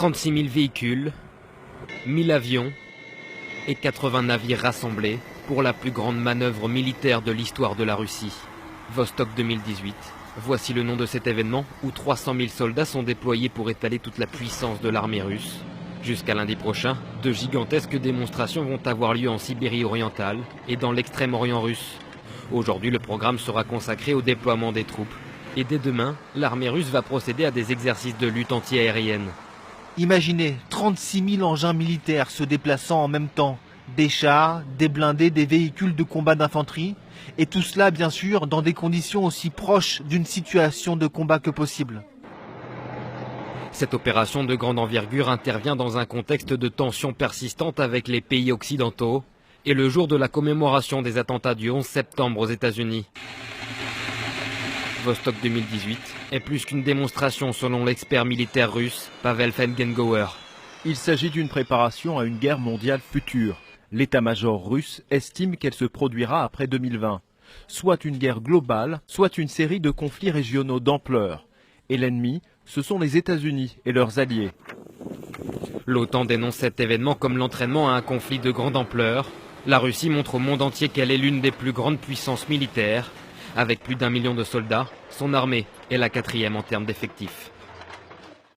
36 000 véhicules, 1000 avions et 80 navires rassemblés pour la plus grande manœuvre militaire de l'histoire de la Russie. Vostok 2018. Voici le nom de cet événement où 300 000 soldats sont déployés pour étaler toute la puissance de l'armée russe. Jusqu'à lundi prochain, de gigantesques démonstrations vont avoir lieu en Sibérie orientale et dans l'extrême-orient russe. Aujourd'hui, le programme sera consacré au déploiement des troupes. Et dès demain, l'armée russe va procéder à des exercices de lutte anti-aérienne. Imaginez 36 000 engins militaires se déplaçant en même temps. Des chars, des blindés, des véhicules de combat d'infanterie. Et tout cela, bien sûr, dans des conditions aussi proches d'une situation de combat que possible. Cette opération de grande envergure intervient dans un contexte de tensions persistantes avec les pays occidentaux et le jour de la commémoration des attentats du 11 septembre aux États-Unis. Vostok 2018 est plus qu'une démonstration selon l'expert militaire russe Pavel Fengengauer. Il s'agit d'une préparation à une guerre mondiale future. L'état-major russe estime qu'elle se produira après 2020. Soit une guerre globale, soit une série de conflits régionaux d'ampleur. Et l'ennemi, ce sont les États-Unis et leurs alliés. L'OTAN dénonce cet événement comme l'entraînement à un conflit de grande ampleur. La Russie montre au monde entier qu'elle est l'une des plus grandes puissances militaires. Avec plus d'1 million de soldats, son armée est la 4e en termes d'effectifs.